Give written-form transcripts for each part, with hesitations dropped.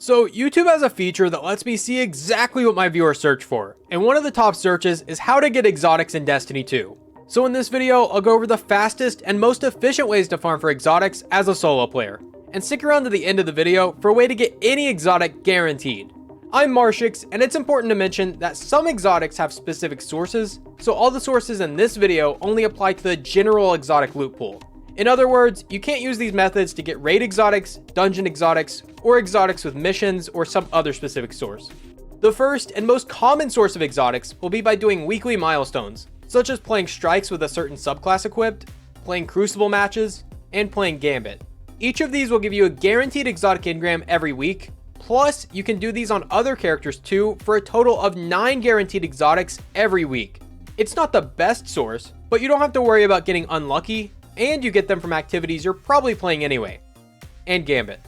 So YouTube has a feature that lets me see exactly what my viewers search for, and one of the top searches is how to get exotics in Destiny 2. So in this video, I'll go over the fastest and most efficient ways to farm for exotics as a solo player. And stick around to the end of the video for a way to get any exotic guaranteed. I'm Marshix, and it's important to mention that some exotics have specific sources, so all the sources in this video only apply to the general exotic loot pool. In other words, you can't use these methods to get raid exotics, dungeon exotics, or exotics with missions or some other specific source. The first and most common source of exotics will be by doing weekly milestones, such as playing strikes with a certain subclass equipped, playing crucible matches, and playing gambit. Each of these will give you a guaranteed exotic engram every week, plus you can do these on other characters too for a total of 9 guaranteed exotics every week. It's not the best source, but you don't have to worry about getting unlucky, and you get them from activities you're probably playing anyway. And gambit.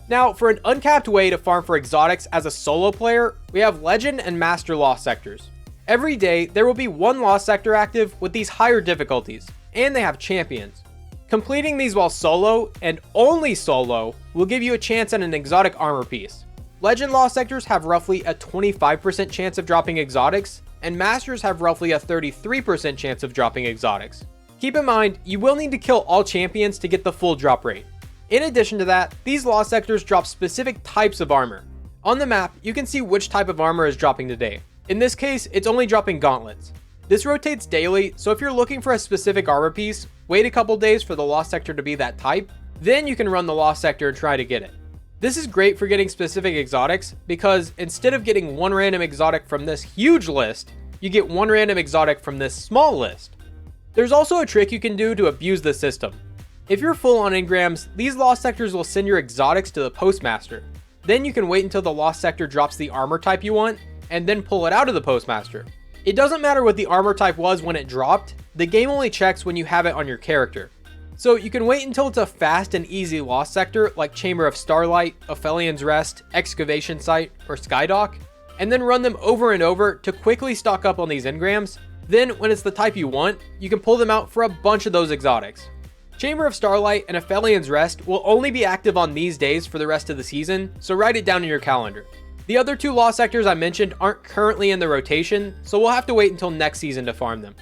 Now, for an uncapped way to farm for exotics as a solo player, we have Legend and Master Lost sectors. Every day, there will be one Lost sector active with these higher difficulties, and they have champions. Completing these while solo, and only solo, will give you a chance at an exotic armor piece. Legend Lost sectors have roughly a 25% chance of dropping exotics, and Masters have roughly a 33% chance of dropping exotics. Keep in mind, you will need to kill all champions to get the full drop rate. In addition to that, these Lost sectors drop specific types of armor. On the map, you can see which type of armor is dropping today. In this case, it's only dropping gauntlets. This rotates daily, so if you're looking for a specific armor piece, wait a couple days for the Lost sector to be that type, then you can run the Lost sector and try to get it. This is great for getting specific exotics, because instead of getting one random exotic from this huge list, you get one random exotic from this small list. There's also a trick you can do to abuse the system. If you're full on engrams, these Lost sectors will send your exotics to the Postmaster. Then you can wait until the Lost sector drops the armor type you want, and then pull it out of the Postmaster. It doesn't matter what the armor type was when it dropped, the game only checks when you have it on your character. So you can wait until it's a fast and easy Lost sector like Chamber of Starlight, Ophelion's Rest, Excavation Site, or Skydock, and then run them over and over to quickly stock up on these engrams. Then, when it's the type you want, you can pull them out for a bunch of those exotics. Chamber of Starlight and Ophelion's Rest will only be active on these days for the rest of the season, so write it down in your calendar. The other two Lost sectors I mentioned aren't currently in the rotation, so we'll have to wait until next season to farm them.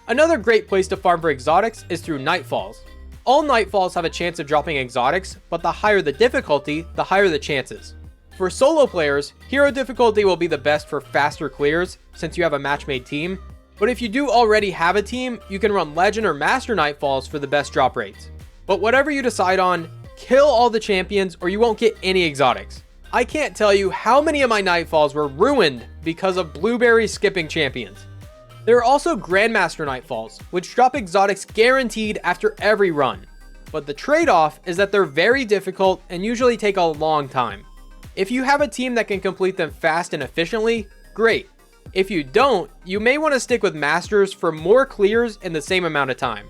Another great place to farm for exotics is through Nightfalls. All Nightfalls have a chance of dropping exotics, but the higher the difficulty, the higher the chances. For solo players, Hero difficulty will be the best for faster clears, since you have a match-made team. But if you do already have a team, you can run Legend or Master Nightfalls for the best drop rates. But whatever you decide on, kill all the champions or you won't get any exotics. I can't tell you how many of my Nightfalls were ruined because of blueberry skipping champions. There are also Grandmaster Nightfalls, which drop exotics guaranteed after every run. But the trade-off is that they're very difficult and usually take a long time. If you have a team that can complete them fast and efficiently, great. If you don't, you may want to stick with Masters for more clears in the same amount of time.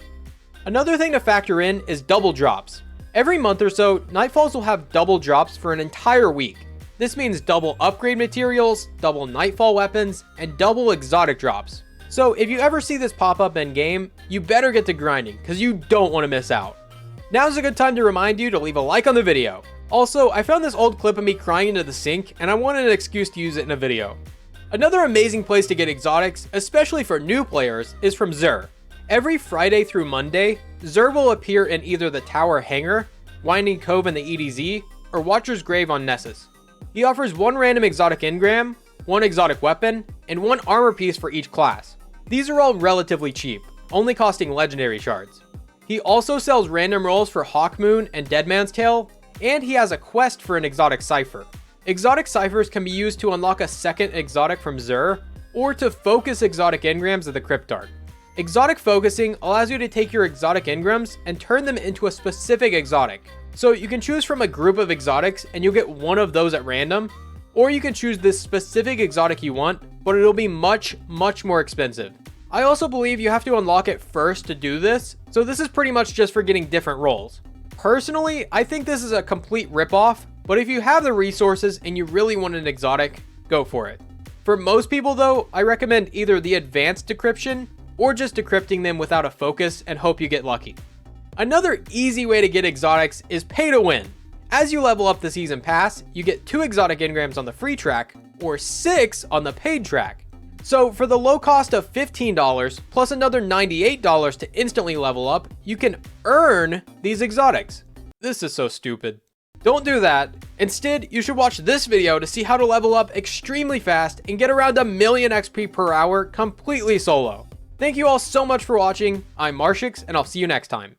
Another thing to factor in is double drops. Every month or so, Nightfalls will have double drops for an entire week. This means double upgrade materials, double Nightfall weapons, and double exotic drops. So if you ever see this pop up in game, you better get to grinding because you don't want to miss out. Now's a good time to remind you to leave a like on the video. Also, I found this old clip of me crying into the sink and I wanted an excuse to use it in a video. Another amazing place to get exotics, especially for new players, is from Xur. Every Friday through Monday, Xur will appear in either the Tower Hangar, Winding Cove in the EDZ, or Watcher's Grave on Nessus. He offers one random exotic engram, one exotic weapon, and one armor piece for each class. These are all relatively cheap, only costing legendary shards. He also sells random rolls for Hawkmoon and Deadman's Tale, and he has a quest for an exotic cipher. Exotic ciphers can be used to unlock a second exotic from Xur, or to focus exotic engrams of the Cryptarch. Exotic focusing allows you to take your exotic engrams and turn them into a specific exotic. So you can choose from a group of exotics and you'll get one of those at random, or you can choose this specific exotic you want, but it'll be much more expensive. I also believe you have to unlock it first to do this, so this is pretty much just for getting different rolls. Personally, I think this is a complete ripoff, but if you have the resources and you really want an exotic, go for it. For most people though, I recommend either the advanced decryption or just decrypting them without a focus and hope you get lucky. Another easy way to get exotics is pay to win. As you level up the season pass, you get 2 exotic engrams on the free track, or 6 on the paid track. So for the low cost of $15 plus another $98 to instantly level up, you can earn these exotics. This is so stupid. Don't do that. Instead, you should watch this video to see how to level up extremely fast and get around 1,000,000 XP per hour completely solo. Thank you all so much for watching. I'm Marshix, and I'll see you next time.